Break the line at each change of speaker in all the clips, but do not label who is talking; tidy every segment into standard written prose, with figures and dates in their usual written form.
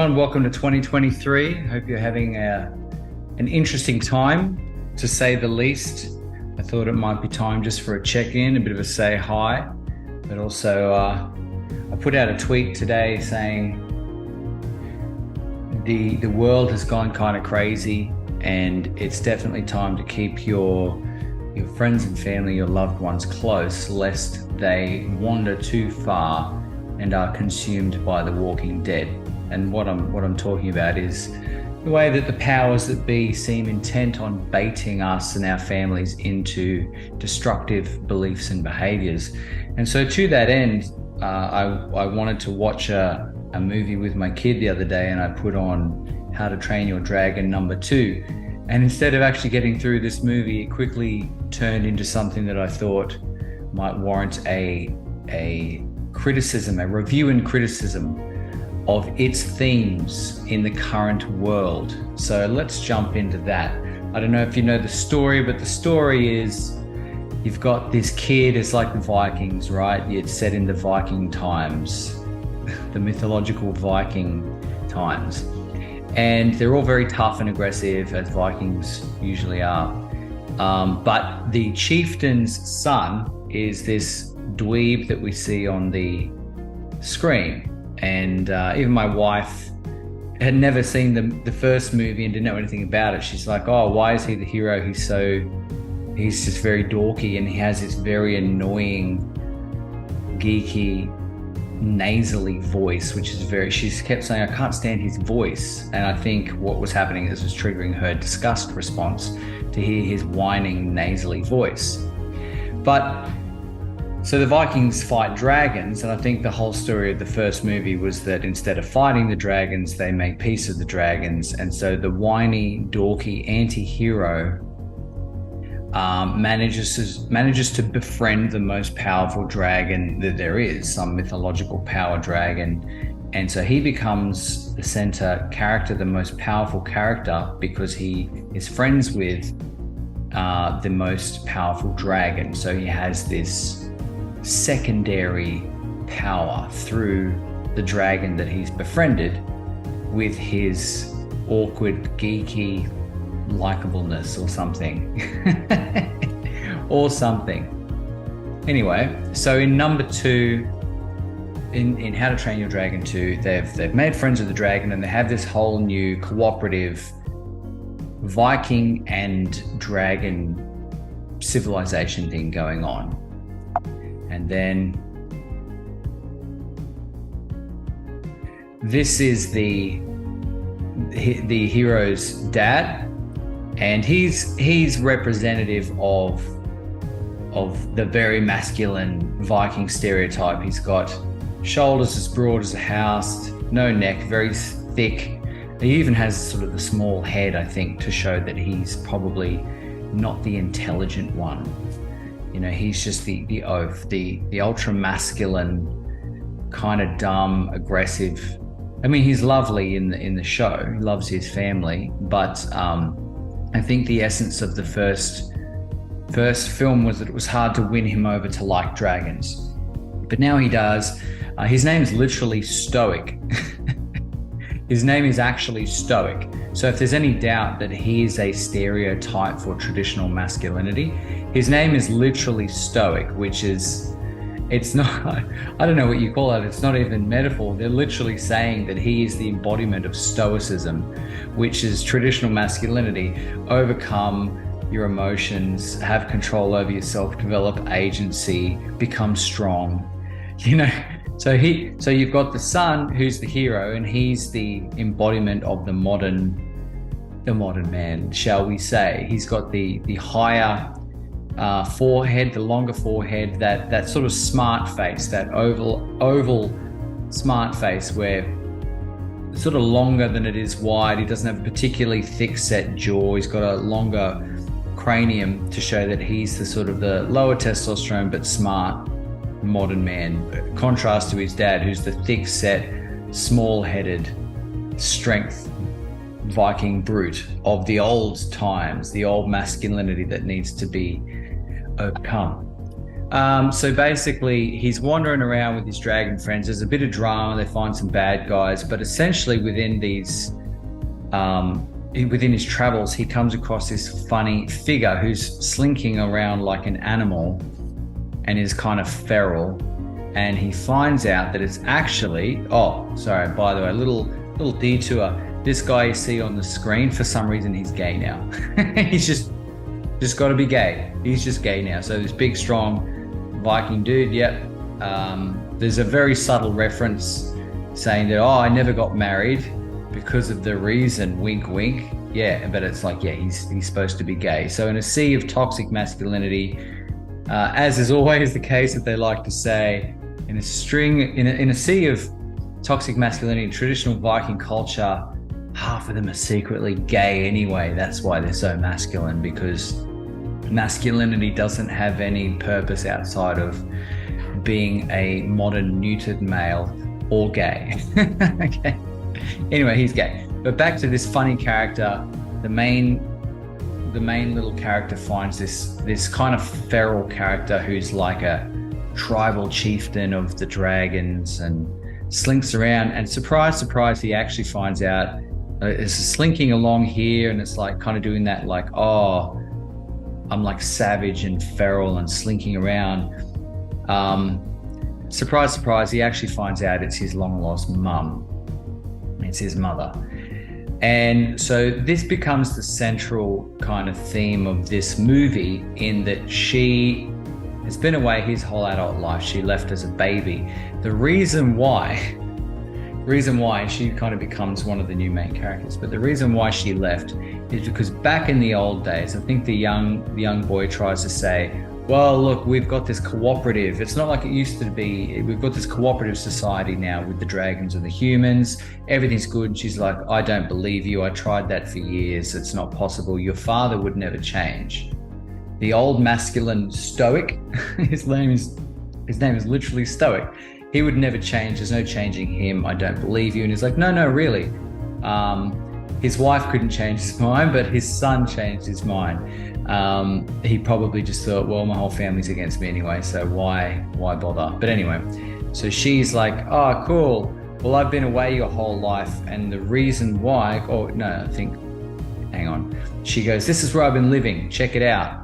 everyone. Welcome to 2023. Hope you're having an interesting time, to say the least. I thought it might be time just for a check-in, a bit of a say hi, but also I put out a tweet today saying the world has gone kind of crazy, and it's definitely time to keep your friends and family, your loved ones close, lest they wander too far and are consumed by the walking dead. And what I'm talking about is the way that the powers that be seem intent on baiting us and our families into destructive beliefs and behaviors. And so to that end, I wanted to watch a movie with my kid the other day, and I put on How to Train Your Dragon -- 2. And instead of actually getting through this movie, it quickly turned into something that I thought might warrant a criticism, a review and criticism of its themes in the current world. So let's jump into that. I don't know if you know the story, but the story is you've got this kid. It's like the Vikings, right? It's set in the Viking times, the mythological Viking times. And they're all very tough and aggressive, as Vikings usually are. But the chieftain's son is this dweeb that we see on the screen. And even my wife had never seen the first movie and didn't know anything about it. She's like, oh, why is he the hero? He's just very dorky, and he has this very annoying, geeky, nasally voice, which is she kept saying, I can't stand his voice. And I think what was happening is it was triggering her disgust response to hear his whining, nasally voice. So the Vikings fight dragons, and I think the whole story of the first movie was that instead of fighting the dragons, they make peace with the dragons. And so the whiny, dorky anti-hero manages to befriend the most powerful dragon that there is, some mythological power dragon. And so he becomes the center character, the most powerful character, because he is friends with the most powerful dragon. So he has this secondary power through the dragon that he's befriended, with his awkward, geeky likableness or something. Anyway, so in number 2, in How to Train Your Dragon 2, they've made friends with the dragon, and they have this whole new cooperative Viking and dragon civilization thing going on. And then this is the hero's dad, and he's representative of the very masculine Viking stereotype. He's got shoulders as broad as a house, no neck, very thick. He even has sort of the small head, I think, to show that he's probably not the intelligent one. You know, he's just the oaf, the ultra masculine, kind of dumb, aggressive. I mean, he's lovely in the show. He loves his family, but I think the essence of the first film was that it was hard to win him over to like dragons. But now he does. His name is literally Stoic. His name is actually Stoic. So if there's any doubt that he is a stereotype for traditional masculinity, his name is literally Stoic, which is, it's not, I don't know what you call it. It's not even metaphor. They're literally saying that he is the embodiment of Stoicism, which is traditional masculinity. Overcome your emotions, have control over yourself, develop agency, become strong. You know, so you've got the son who's the hero, and he's the embodiment of the modern man, shall we say. He's got the higher forehead, the longer forehead, that sort of smart face, that oval smart face, where it's sort of longer than it is wide. He doesn't have a particularly thick set jaw. He's got a longer cranium to show that he's the sort of the lower testosterone but smart modern man, contrast to his dad, who's the thick set, small-headed, strength Viking brute of the old times, the old masculinity that needs to be overcome. So basically, he's wandering around with his dragon friends. There's a bit of drama. They find some bad guys, but essentially within his travels, he comes across this funny figure who's slinking around like an animal and is kind of feral. And he finds out that it's actually, oh, sorry, by the way, little detour. This guy you see on the screen, for some reason, he's gay now. He's just got to be gay. He's just gay now. So this big, strong Viking dude, yep. There's a very subtle reference saying that, oh, I never got married because of the reason, wink, wink. Yeah, but it's like, yeah, he's supposed to be gay. So in a sea of toxic masculinity, as is always the case that they like to say, in a sea of toxic masculinity, traditional Viking culture, half of them are secretly gay anyway. That's why they're so masculine, because masculinity doesn't have any purpose outside of being a modern neutered male or gay. Okay. Anyway, he's gay. But back to this funny character, the main little character finds this kind of feral character who's like a tribal chieftain of the dragons and slinks around, and surprise, surprise, he actually finds out it's slinking along here, and it's like kind of doing that like, oh, I'm like savage and feral and slinking around. Surprise, surprise, he actually finds out it's his long lost mum. It's his mother. And so this becomes the central kind of theme of this movie, in that she has been away his whole adult life. She left as a baby. The reason why, and she kind of becomes one of the new main characters, but the reason why she left is because back in the old days, I think the young boy tries to say, well, look, we've got this cooperative. It's not like it used to be. We've got this cooperative society now with the dragons and the humans. Everything's good. And she's like, I don't believe you. I tried that for years. It's not possible. Your father would never change. The old masculine stoic, his name is literally Stoic. He would never change. There's no changing him. I don't believe you. And he's like, no, really. His wife couldn't change his mind, but his son changed his mind. He probably just thought, well, my whole family's against me anyway, so why bother? But anyway, so she's like, oh, cool. Well, I've been away your whole life, and the reason why, hang on. She goes, this is where I've been living. Check it out.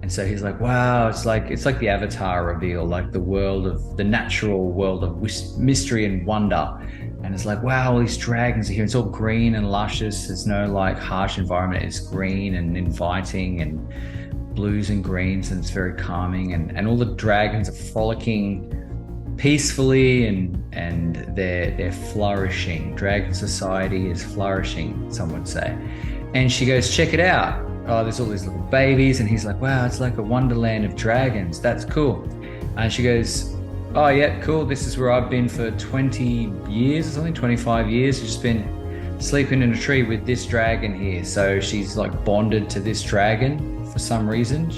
And so he's like, wow, it's like the Avatar reveal, like the natural world of mystery and wonder. And it's like, wow, all these dragons are here. It's all green and luscious. There's no like harsh environment. It's green and inviting and blues and greens, and it's very calming. And all the dragons are frolicking peacefully, and they're flourishing. Dragon society is flourishing, some would say. And she goes, check it out. Oh, there's all these little babies. And he's like, wow, it's like a wonderland of dragons. That's cool. And she goes, oh yeah, cool. This is where I've been for 20 years or something, 25 years. I've just been sleeping in a tree with this dragon here. So she's like bonded to this dragon for some reason.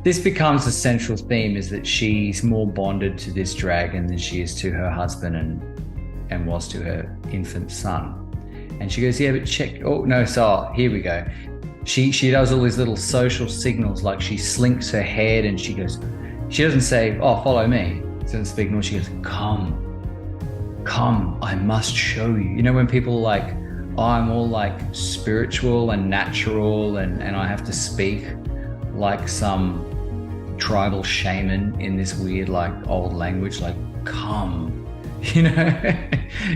This becomes the central theme, is that she's more bonded to this dragon than she is to her husband and was to her infant son. And she goes, yeah, but check. Oh no, so here we go. She does all these little social signals, like she slinks her head, and she goes, she doesn't say, oh, follow me. She doesn't speak normal. She goes, come, I must show you. You know, when people are like, oh, I'm all like spiritual and natural, and I have to speak like some tribal shaman in this weird like old language, like come, you know.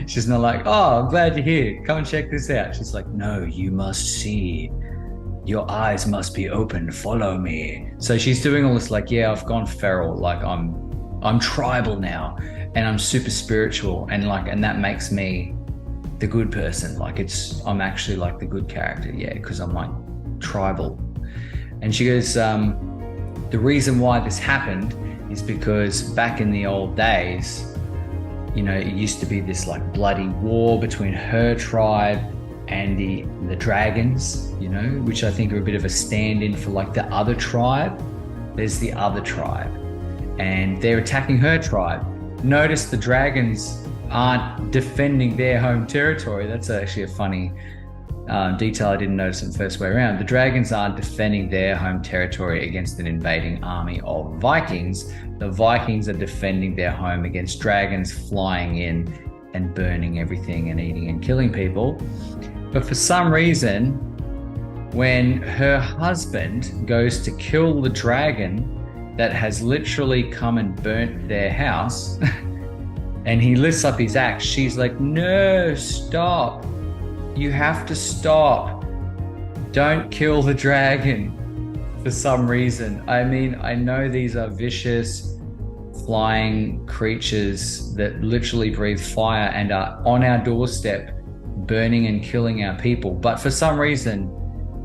She's not like, oh, I'm glad you're here. Come and check this out. She's like, no, you must see. Your eyes must be open. Follow me. So she's doing all this like, yeah, I've gone feral. Like I'm tribal now, and I'm super spiritual, and that makes me the good person. Like I'm actually like the good character. Yeah, because I'm like tribal. And she goes, the reason why this happened is because back in the old days, you know, it used to be this like bloody war between her tribe and the dragons, you know, which I think are a bit of a stand-in for like the other tribe. There's the other tribe, and they're attacking her tribe. Notice the dragons aren't defending their home territory. That's actually a funny detail I didn't notice in the first way around. The dragons aren't defending their home territory against an invading army of Vikings. The Vikings are defending their home against dragons flying in and burning everything and eating and killing people. But for some reason, when her husband goes to kill the dragon that has literally come and burnt their house, and he lifts up his axe, she's like, no, stop. You have to stop. Don't kill the dragon for some reason. I mean, I know these are vicious flying creatures that literally breathe fire and are on our doorstep burning and killing our people. But for some reason,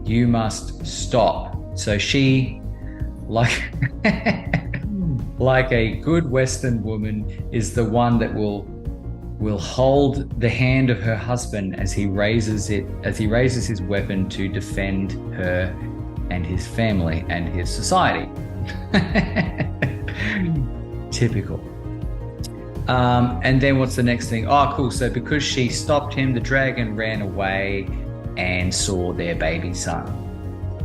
you must stop. So she, like, like a good Western woman, is the one that will hold the hand of her husband as he raises his weapon to defend her and his family and his society. Typical. And then what's the next thing? Oh, cool. So because she stopped him, the dragon ran away and saw their baby son.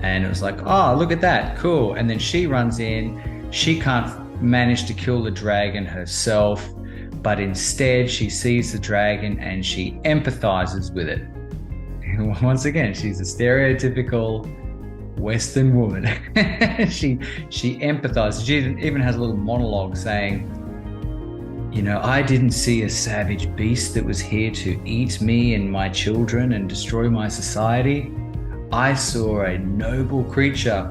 And it was like, oh, look at that. Cool. And then she runs in. She can't manage to kill the dragon herself, but instead she sees the dragon and she empathizes with it. Once again, she's a stereotypical Western woman. she empathizes. She even has a little monologue saying, you know, I didn't see a savage beast that was here to eat me and my children and destroy my society. I saw a noble creature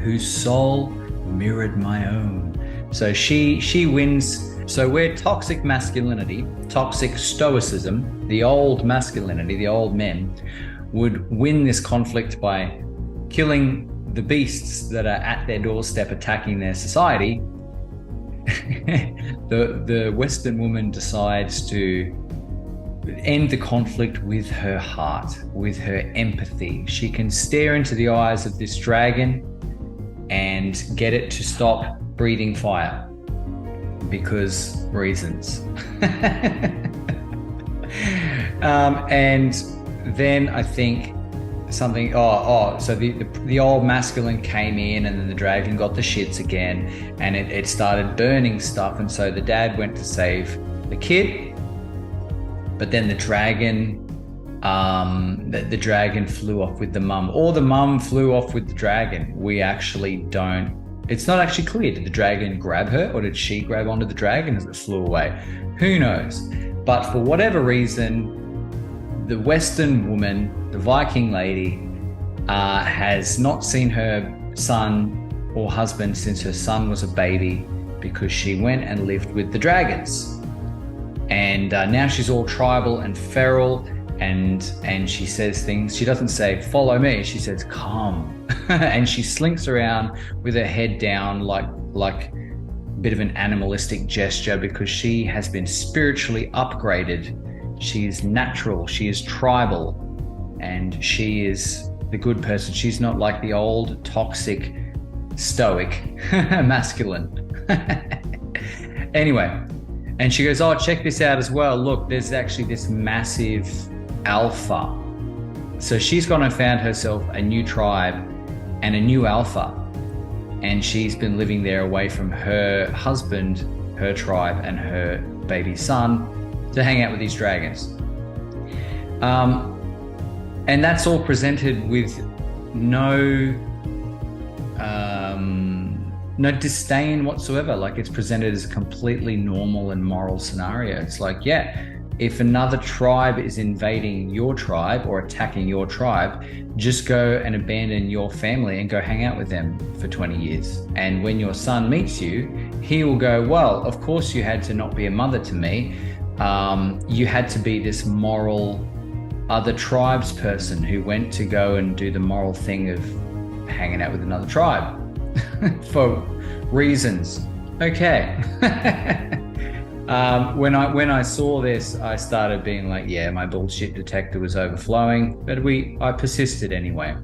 whose soul mirrored my own. So she wins. So where toxic masculinity, toxic stoicism, the old masculinity, the old men, would win this conflict by killing the beasts that are at their doorstep attacking their society, the Western woman decides to end the conflict with her heart, with her empathy. She can stare into the eyes of this dragon and get it to stop breathing fire because reasons. And then I think something, so the old masculine came in and then the dragon got the shits again and it started burning stuff, and so the dad went to save the kid, but then the dragon the dragon flew off with the mum, or the mum flew off with the dragon. We actually don't, it's not actually clear. Did the dragon grab her or did she grab onto the dragon as it flew away? Who knows? But for whatever reason, the Western woman, the Viking lady, has not seen her son or husband since her son was a baby because she went and lived with the dragons. And now she's all tribal and feral, and she says things. She doesn't say, follow me. She says, come. And she slinks around with her head down like a bit of an animalistic gesture because she has been spiritually upgraded. She is natural, she is tribal, and she is the good person. She's not like the old toxic stoic masculine. Anyway, and she goes, oh, check this out as well. Look, there's actually this massive alpha. So she's gone and found herself a new tribe and a new alpha, and she's been living there away from her husband, her tribe, and her baby son to hang out with these dragons. And that's all presented with no disdain whatsoever. Like, it's presented as a completely normal and moral scenario. It's like, yeah, if another tribe is invading your tribe or attacking your tribe, just go and abandon your family and go hang out with them for 20 years. And when your son meets you, he will go, well, of course you had to not be a mother to me. You had to be this moral other tribes person who went to go and do the moral thing of hanging out with another tribe for reasons. Okay. When I saw this, I started being like, yeah, my bullshit detector was overflowing, but I persisted anyway.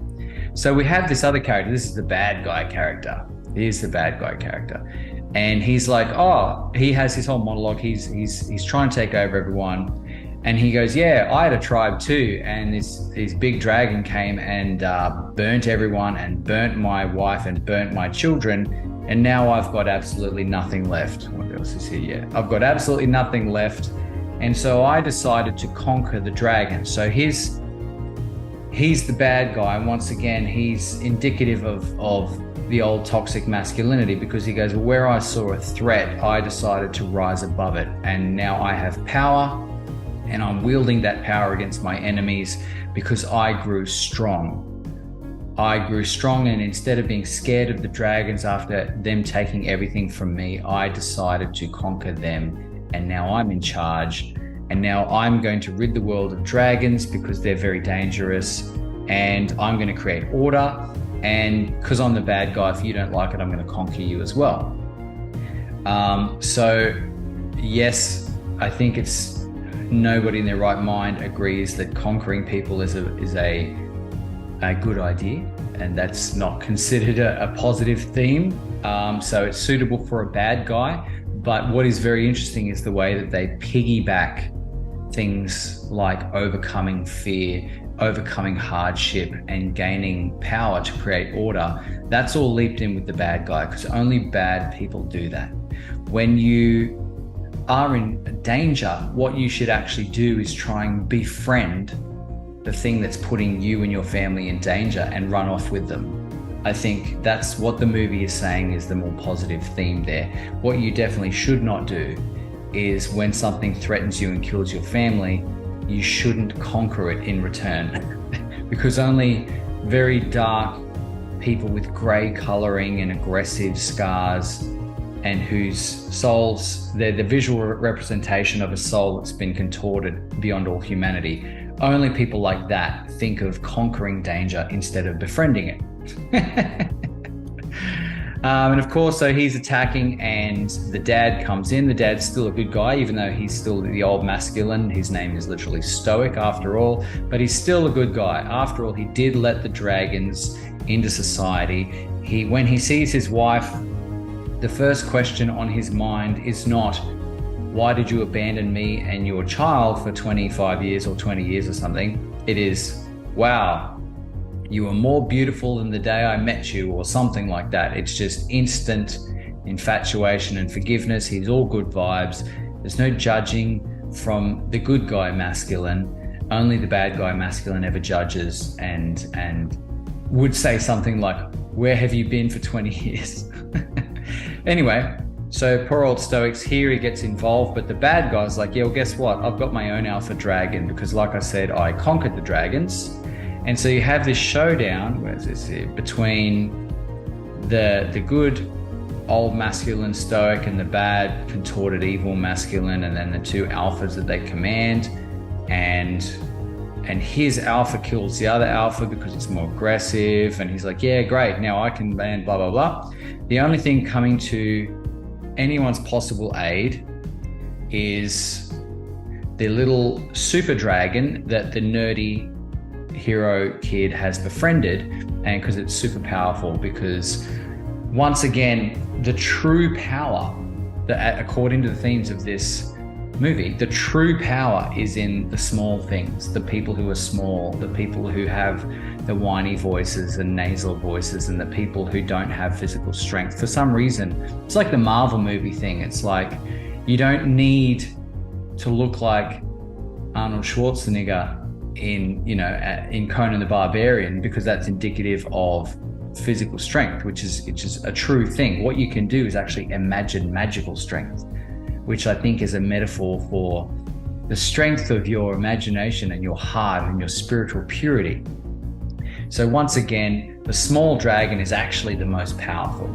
So we have this other character. This is the bad guy character. Here's the bad guy character. And he's like, oh, he has his whole monologue. He's trying to take over everyone. And he goes, yeah, I had a tribe too. And this big dragon came and burnt everyone and burnt my wife and burnt my children. And now I've got absolutely nothing left. What else is here? Yeah, I've got absolutely nothing left. And so I decided to conquer the dragon. So he's the bad guy. And once again, he's indicative of the old toxic masculinity, because he goes, well, where I saw a threat, I decided to rise above it. And now I have power. And I'm wielding that power against my enemies because I grew strong. I grew strong, and instead of being scared of the dragons after them taking everything from me, I decided to conquer them. And now I'm in charge. And now I'm going to rid the world of dragons because they're very dangerous. And I'm going to create order. And because I'm the bad guy, if you don't like it, I'm going to conquer you as well. So yes, I think it's nobody in their right mind agrees that conquering people is a good idea, and that's not considered a positive theme. So it's suitable for a bad guy. But what is very interesting is the way that they piggyback things like overcoming fear, overcoming hardship, and gaining power to create order. That's all leaped in with the bad guy, because only bad people do that. When you are in danger, what you should actually do is try and befriend the thing that's putting you and your family in danger and run off with them. I think that's what the movie is saying is the more positive theme there. What you definitely should not do is when something threatens you and kills your family, you shouldn't conquer it in return because only very dark people with grey colouring and aggressive scars and whose souls, they're the visual representation of a soul that's been contorted beyond all humanity. Only people like that think of conquering danger instead of befriending it. And of course, so he's attacking and the dad comes in. The dad's still a good guy, even though he's still the old masculine. His name is literally Stoic after all, but he's still a good guy. After all, he did let the dragons into society. When he sees his wife, the first question on his mind is not, why did you abandon me and your child for 25 years or 20 years or something? It is, wow, you were more beautiful than the day I met you, or something like that. It's just instant infatuation and forgiveness. He's all good vibes. There's no judging from the good guy masculine. Only the bad guy masculine ever judges and would say something like, where have you been for 20 years? Anyway, so poor old Stoic's here, he gets involved, but the bad guy's like, yeah, well, guess what? I've got my own alpha dragon because, like I said, I conquered the dragons. And so you have this showdown, where's this here, between the good old masculine Stoic and the bad contorted evil masculine, and then the two alphas that they command. And his alpha kills the other alpha because it's more aggressive. And he's like, yeah, great, now I can ban blah, blah, blah. The only thing coming to anyone's possible aid is the little super dragon that the nerdy hero kid has befriended, and because it's super powerful, because once again, the true power, according to the themes of this movie, the true power is in the small things, the people who are small, the people who have the whiny voices and nasal voices, and the people who don't have physical strength. For some reason, it's like the Marvel movie thing. It's like, you don't need to look like Arnold Schwarzenegger in Conan the Barbarian, because that's indicative of physical strength, which is a true thing. What you can do is actually imagine magical strength, which I think is a metaphor for the strength of your imagination and your heart and your spiritual purity. So once again, the small dragon is actually the most powerful.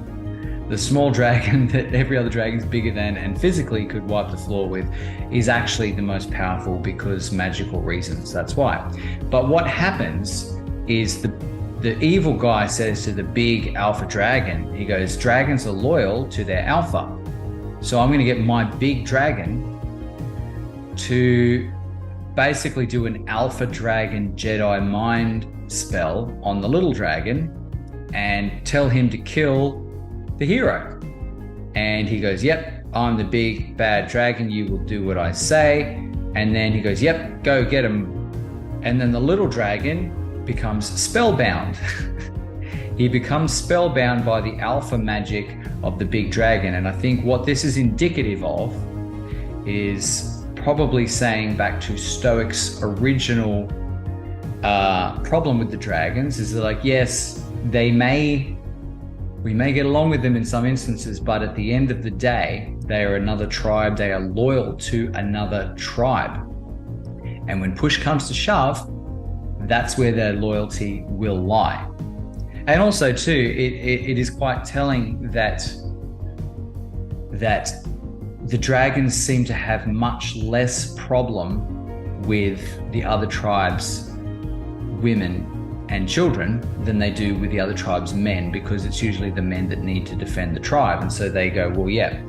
The small dragon that every other dragon is bigger than and physically could wipe the floor with is actually the most powerful because magical reasons, that's why. But what happens is the evil guy says to the big alpha dragon, he goes, dragons are loyal to their alpha. So I'm going to get my big dragon to basically do an alpha dragon Jedi mind spell on the little dragon and tell him to kill the hero. And he goes, yep, I'm the big bad dragon, you will do what I say. And then he goes, yep, go get him. And then the little dragon becomes spellbound. He becomes spellbound by the alpha magic of the big dragon. And I think what this is indicative of is probably saying back to Stoics' original problem with the dragons is like, yes, we may get along with them in some instances, but at the end of the day, they are another tribe. They are loyal to another tribe. And when push comes to shove, that's where their loyalty will lie. And also too, it is quite telling that the dragons seem to have much less problem with the other tribes' women and children than they do with the other tribes' men, because it's usually the men that need to defend the tribe. And so they go, well, yeah,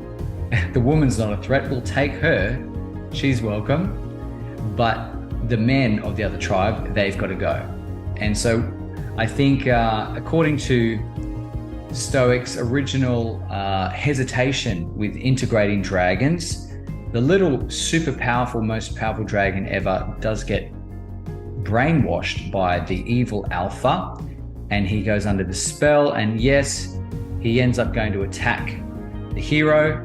the woman's not a threat, we'll take her, she's welcome. But the men of the other tribe, they've got to go. And so I think according to Stoics' original hesitation with integrating dragons, the little super powerful, most powerful dragon ever does get brainwashed by the evil alpha, and he goes under the spell. And yes, he ends up going to attack the hero,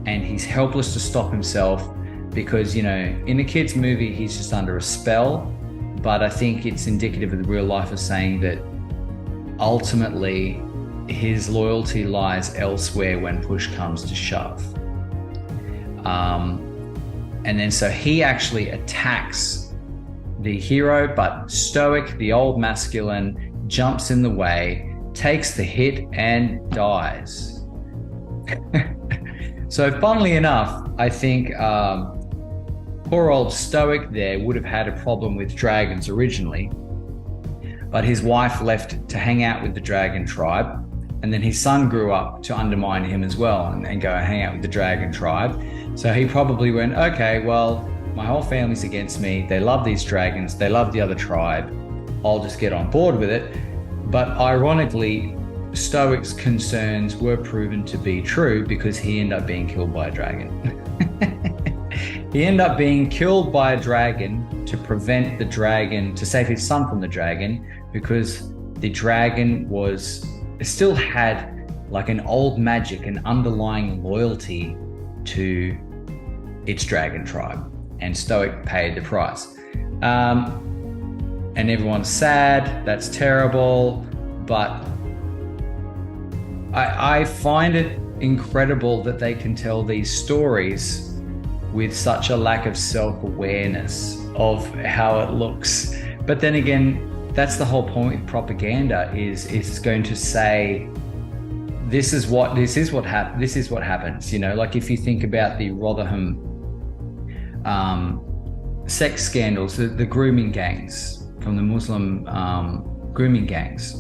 and he's helpless to stop himself because, you know, in a kid's movie, he's just under a spell. But I think it's indicative of the real life of saying that ultimately his loyalty lies elsewhere when push comes to shove. And then so he actually attacks the hero, but Stoic, the old masculine, jumps in the way, takes the hit, and dies. So funnily enough, I think poor old Stoic there would have had a problem with dragons originally, but his wife left to hang out with the dragon tribe, and then his son grew up to undermine him as well and go hang out with the dragon tribe. So he probably went, okay, well, my whole family's against me. They love these dragons. They love the other tribe. I'll just get on board with it. But ironically, Stoic's concerns were proven to be true because he ended up being killed by a dragon. He ended up being killed by a dragon to prevent the dragon, to save his son from the dragon, because the dragon still had like an old magic, an underlying loyalty to its dragon tribe. And Stoic paid the price. And everyone's sad, that's terrible, but I find it incredible that they can tell these stories with such a lack of self-awareness of how it looks. But then again, that's the whole point with propaganda, is it's going to say, this is what happens. You know, like if you think about the Rotherham sex scandals, the grooming gangs from the Muslim grooming gangs.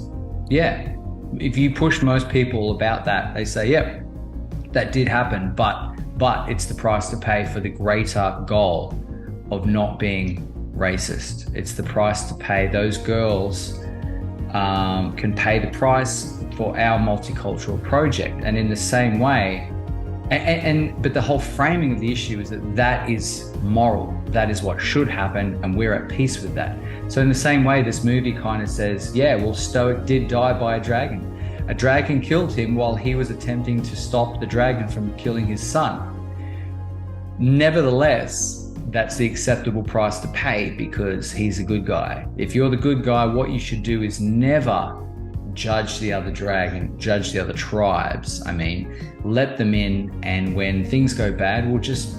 Yeah, if you push most people about that, they say, yep, that did happen, but it's the price to pay for the greater goal of not being racist. It's the price to pay. Those girls can pay the price for our multicultural project. And in the same way, but the whole framing of the issue is that is moral. That is what should happen, and we're at peace with that. So in the same way, this movie kind of says, yeah, well, Stoic did die by a dragon. A dragon killed him while he was attempting to stop the dragon from killing his son. Nevertheless, that's the acceptable price to pay because he's a good guy. If you're the good guy, what you should do is never judge the other dragon, judge the other tribes. I mean, let them in, and when things go bad, we'll just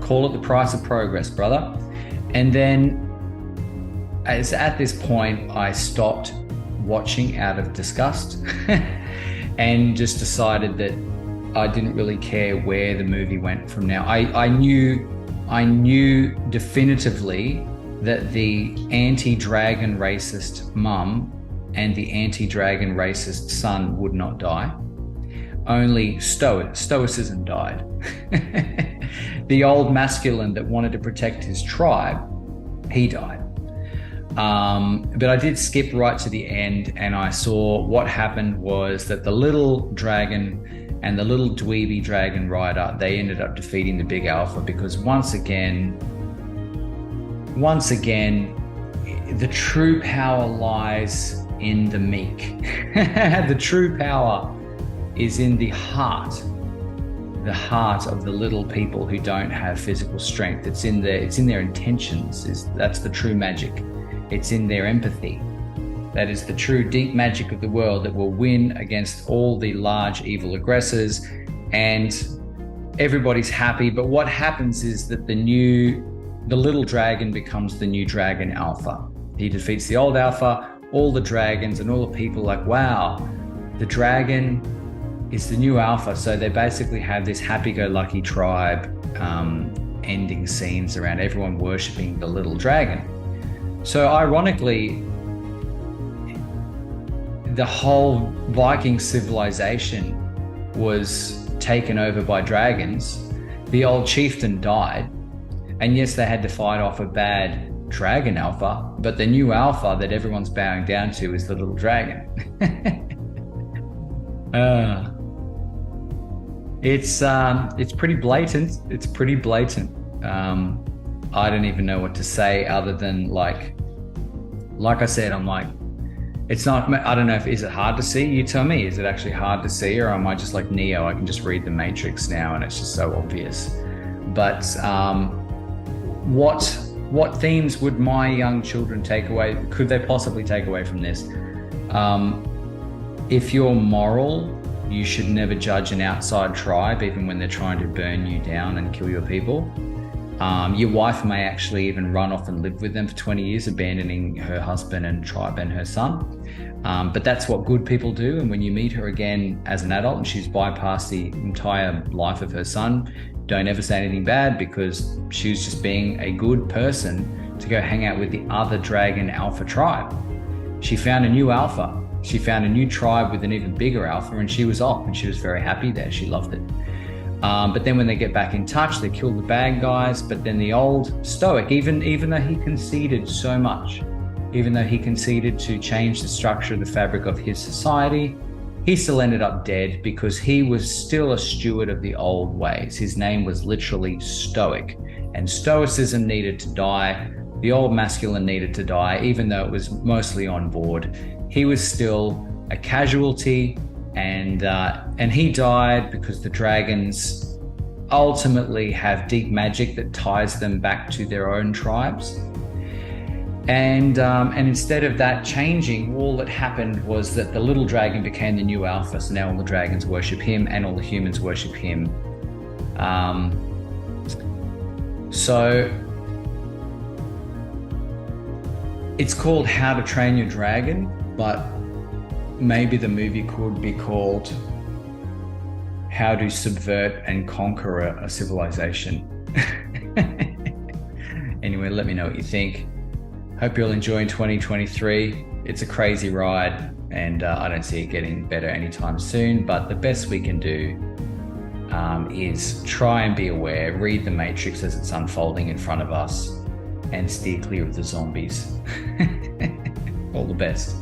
call it the price of progress, brother. And then at this point, I stopped watching out of disgust and just decided that I didn't really care where the movie went from now. I knew definitively that the anti-dragon racist mum and the anti-dragon racist son would not die. Only stoicism died. The old masculine that wanted to protect his tribe, he died. But I did skip right to the end, and I saw what happened was that the little dragon and the little dweeby dragon rider, they ended up defeating the big alpha, because once again, once again, the true power lies in the meek. The true power is in the heart of the little people who don't have physical strength. It's in their intentions. That's the true magic. It's in their empathy. That is the true deep magic of the world that will win against all the large evil aggressors, and everybody's happy. But what happens is that the little dragon becomes the new dragon alpha. He defeats the old alpha, all the dragons and all the people like, wow, the dragon is the new alpha. So they basically have this happy-go-lucky tribe ending scenes around everyone worshipping the little dragon. So ironically, the whole Viking civilization was taken over by dragons. The old chieftain died, and yes, they had to fight off a bad dragon alpha, but the new alpha that everyone's bowing down to is the little dragon. It's pretty blatant. It's pretty blatant. I don't even know what to say other than like I said, I'm like, it's not, I don't know is it hard to see? You tell me, is it actually hard to see, or am I just like Neo? I can just read the Matrix now and it's just so obvious. But what themes would my young children take away? Could they possibly take away from this? If you're moral, you should never judge an outside tribe, even when they're trying to burn you down and kill your people. Your wife may actually even run off and live with them for 20 years, abandoning her husband and tribe and her son. But that's what good people do. And when you meet her again as an adult and she's bypassed the entire life of her son, don't ever say anything bad, because she was just being a good person to go hang out with the other dragon alpha tribe. She found a new alpha. She found a new tribe with an even bigger alpha, and she was off, and she was very happy there. She loved it. But then when they get back in touch, they kill the bad guys. But then the old stoic, even though he conceded so much, even though he conceded to change the structure of the fabric of his society, he still ended up dead because he was still a steward of the old ways. His name was literally Stoic, and Stoicism needed to die. The old masculine needed to die, even though it was mostly on board. He was still a casualty, and he died because the dragons ultimately have deep magic that ties them back to their own tribes. And instead of that changing, all that happened was that the little dragon became the new alpha. So now all the dragons worship him and all the humans worship him. So it's called How to Train Your Dragon, but maybe the movie could be called How to Subvert and Conquer a Civilization. Anyway, let me know what you think. Hope you're all enjoying 2023. It's a crazy ride, and I don't see it getting better anytime soon, but the best we can do is try and be aware, read the Matrix as it's unfolding in front of us, and steer clear of the zombies. All the best.